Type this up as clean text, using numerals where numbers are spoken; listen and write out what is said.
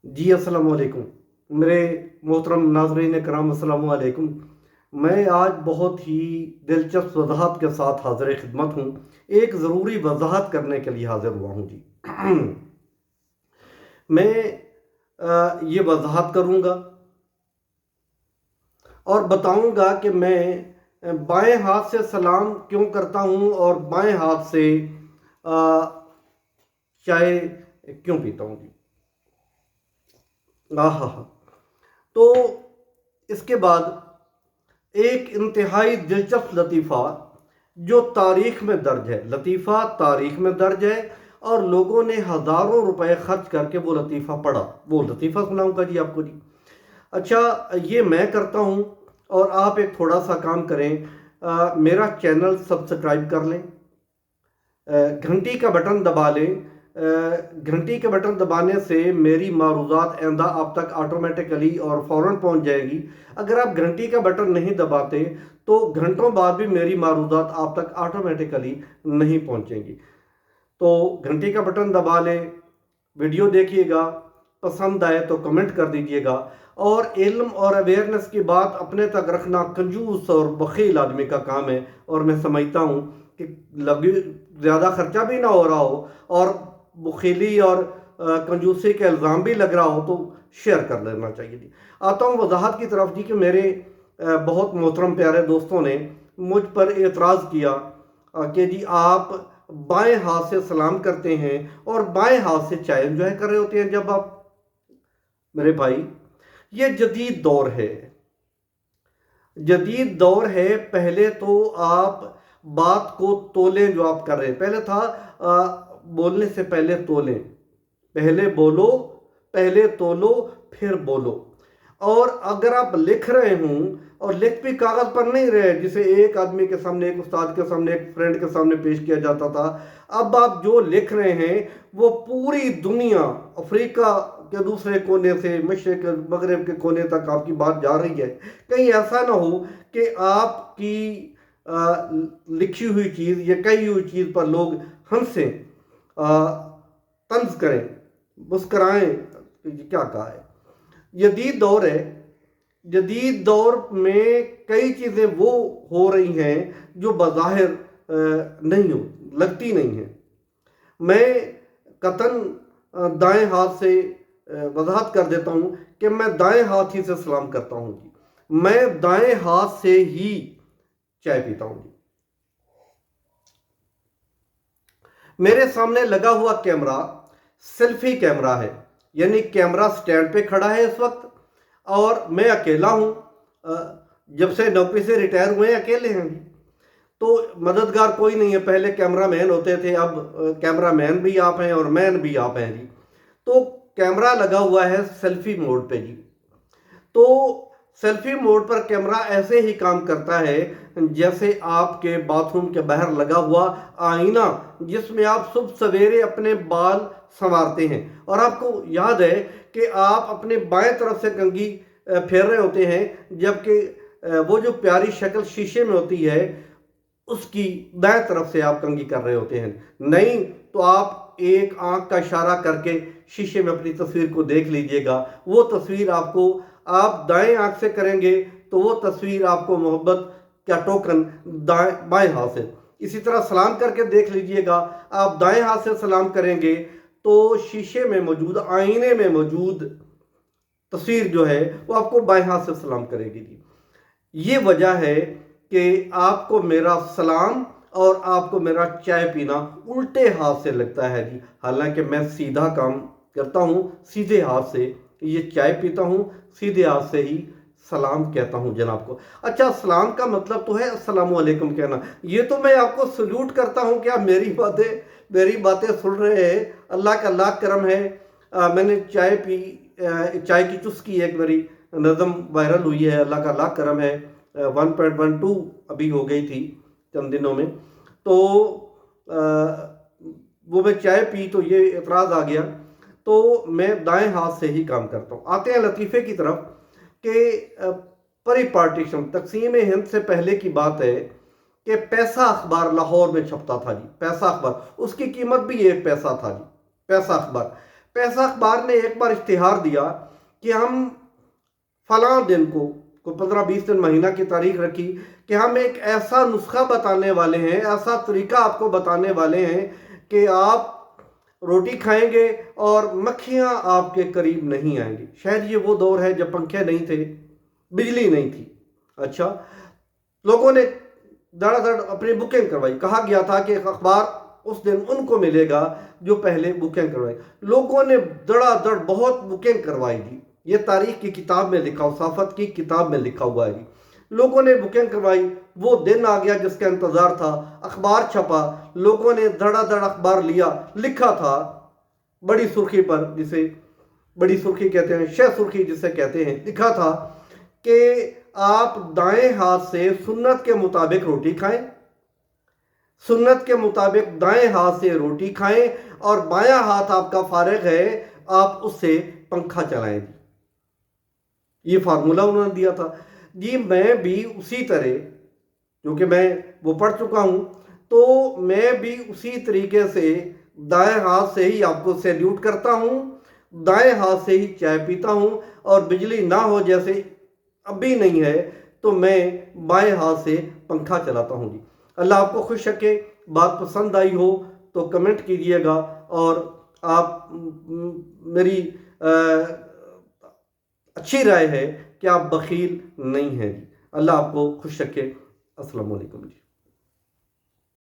जी अस्सलाम वालेकुम। मेरे मोहतरम नाज़रीन कराम अस्सलाम वालेकुम। मैं आज बहुत ही दिलचस्प वजाहत के साथ हाजिर खिदमत हूँ। एक ज़रूरी वजाहत करने के लिए हाजिर हुआ हूँ जी। मैं ये वजाहत करूँगा और बताऊँगा कि मैं बाएं हाथ से सलाम क्यों करता हूँ और बाएं हाथ से चाय क्यों पीता हूँ जी। आहा हा। तो इसके बाद एक इंतहाई दिलचस्प लतीफ़ा जो तारीख में दर्ज है, लतीफ़ा तारीख में दर्ज है और लोगों ने हज़ारों रुपए खर्च करके वो लतीफ़ा पढ़ा। वो लतीफ़ा सुनाऊंगा जी आपको जी। अच्छा, ये मैं करता हूँ और आप एक थोड़ा सा काम करें, मेरा चैनल सब्सक्राइब कर लें, घंटी का बटन दबा लें। घंटी के बटन दबाने से मेरी मारूज़ात आइंदा आप तक ऑटोमेटिकली और फ़ौरन पहुंच जाएगी। अगर आप घंटी का बटन नहीं दबाते तो घंटों बाद भी मेरी मारूज़ात आप तक ऑटोमेटिकली नहीं पहुंचेंगी। तो घंटी का बटन दबा लें, वीडियो देखिएगा, पसंद आए तो कमेंट कर दीजिएगा। और इल्म और अवेयरनेस की बात अपने तक रखना कंजूस और बखील आदमी का काम है, और मैं समझता हूँ कि लगी ज़्यादा खर्चा भी ना हो रहा हो और बखीली और कंजूसी का इल्ज़ाम भी लग रहा हो तो शेयर कर लेना चाहिए जी। आता हूँ वजाहत की तरफ जी कि मेरे बहुत मोहतरम प्यारे दोस्तों ने मुझ पर एतराज़ किया कि जी आप बाएं हाथ से सलाम करते हैं और बाएं हाथ से चाय एंजॉय कर रहे होते हैं। जब आप, मेरे भाई, ये जदीद दौर है, जदीद दौर है। पहले तो आप बात को तोलें जो आप कर रहे हैं। पहले था बोलने से पहले तोलें, पहले बोलो, पहले तोलो, फिर बोलो। और अगर आप लिख रहे हूं और लिख भी कागज पर नहीं रहे, जिसे एक आदमी के सामने, एक उस्ताद के सामने, एक फ्रेंड के सामने पेश किया जाता था, अब आप जो लिख रहे हैं वो पूरी दुनिया, अफ्रीका के दूसरे कोने से मशरिक मगरब के कोने तक आपकी बात जा रही है। कहीं ऐसा ना हो कि आपकी लिखी हुई चीज़ या कही हुई चीज़ पर लोग हंसें, तंज करें, मुस्कराएं। क्या कहा है, जदीद दौर है। जदीद दौर में कई चीज़ें वो हो रही हैं जो बज़ाहिर नहीं हो, लगती नहीं हैं। मैं कतन दाएं हाथ से वजाहत कर देता हूं कि मैं दाएं हाथ ही से सलाम करता हूं जी। मैं दाएं हाथ से ही चाय पीता हूं जी। मेरे सामने लगा हुआ कैमरा सेल्फी कैमरा है, यानी कैमरा स्टैंड पे खड़ा है इस वक्त, और मैं अकेला हूं। जब से नौकरी से रिटायर हुए अकेले हैं, तो मददगार कोई नहीं है। पहले कैमरा मैन होते थे, अब कैमरा मैन भी आप हैं और मैन भी आप हैं जी। तो कैमरा लगा हुआ है सेल्फी मोड पे जी। तो सेल्फी मोड पर कैमरा ऐसे ही काम करता है जैसे आपके बाथरूम के बाहर लगा हुआ आईना, जिसमें आप सुबह सवेरे अपने बाल संवारते हैं और आपको याद है कि आप अपने बाएं तरफ से कंघी फेर रहे होते हैं, जबकि वो जो प्यारी शक्ल शीशे में होती है उसकी दाएं तरफ से आप कंघी कर रहे होते हैं। नहीं तो आप एक आंख का इशारा करके शीशे में अपनी तस्वीर को देख लीजिएगा। वो तस्वीर आपको, आप दाएं आंख से करेंगे तो वो तस्वीर आपको मोहब्बत का टोकन बाएं हाथ से। इसी तरह सलाम करके देख लीजिएगा, आप दाएं हाथ से सलाम करेंगे तो शीशे में मौजूद, आईने में मौजूद तस्वीर जो है वो आपको बाएं हाथ से सलाम करेगी जी। ये वजह है कि आपको मेरा सलाम और आपको मेरा चाय पीना उल्टे हाथ से लगता है जी। हालांकि मैं सीधा काम करता हूँ, सीधे हाथ से ये चाय पीता हूँ, सीधे हाथ से ही सलाम कहता हूँ जनाब को। अच्छा, सलाम का मतलब तो है अस्सलाम वालेकुम कहना। ये तो मैं आपको सल्यूट करता हूँ कि आप मेरी बातें सुन रहे हैं। अल्लाह का लाख करम है। मैंने चाय पी, चाय की चुस्की एक मेरी नज़म वायरल हुई है, अल्लाह का लाख करम है। 1.12 अभी हो गई थी चंद दिनों में। तो वो मैं चाय पी तो ये एतराज़ आ गया, तो मैं दाएं हाथ से ही काम करता हूँ। आते हैं लतीफ़े की तरफ कि परिपार्टीशन, तकसीम हिंद से पहले की बात है कि पैसा अखबार लाहौर में छपता था जी। पैसा अखबार, उसकी कीमत भी 1 पैसा था जी। पैसा अखबार, پیسہ اخبار نے ایک بار اشتہار دیا کہ ہم فلاں دن کو 15-20 دن مہینہ کی تاریخ رکھی کہ ہم ایک ایسا نسخہ بتانے والے ہیں، ایسا طریقہ آپ کو بتانے والے ہیں کہ آپ روٹی کھائیں گے اور مکھیاں آپ کے قریب نہیں آئیں گی۔ شاید یہ وہ دور ہے جب پنکھے نہیں تھے، بجلی نہیں تھی۔ اچھا، لوگوں نے دڑ دڑ اپنی بکنگ کروائی، کہا گیا تھا کہ ایک اخبار اس دن ان کو ملے گا جو پہلے بکنگ کروائی۔ لوگوں نے دڑا دڑ بہت بکنگ کروائی دی، یہ تاریخ کی کتاب میں لکھا، صحافت کی کتاب میں لکھا ہوا ہے۔ لوگوں نے بکنگ کروائی، وہ دن آ گیا جس کا انتظار تھا، اخبار چھپا، لوگوں نے دڑا دڑ اخبار لیا، لکھا تھا بڑی سرخی پر، جسے بڑی سرخی کہتے ہیں، شہ سرخی جسے کہتے ہیں، لکھا تھا کہ آپ دائیں ہاتھ سے سنت کے مطابق روٹی کھائیں، سنت کے مطابق دائیں ہاتھ سے روٹی کھائیں، اور بایاں ہاتھ آپ کا فارغ ہے، آپ اس سے پنکھا چلائیں۔ یہ فارمولہ انہوں نے دیا تھا۔ جی میں بھی اسی طرح، کیونکہ میں وہ پڑھ چکا ہوں، تو میں بھی اسی طریقے سے دائیں ہاتھ سے ہی آپ کو سیلیوٹ کرتا ہوں، دائیں ہاتھ سے ہی چائے پیتا ہوں، اور بجلی نہ ہو جیسے اب بھی نہیں ہے تو میں بائیں ہاتھ سے پنکھا چلاتا ہوں۔ جی اللہ آپ کو خوش رکھے۔ بات پسند آئی ہو تو کمنٹ کیجئے گا، اور آپ میری اچھی رائے ہے کہ آپ بخیل نہیں ہیں۔ اللہ آپ کو خوش رکھے۔ السلام علیکم جی۔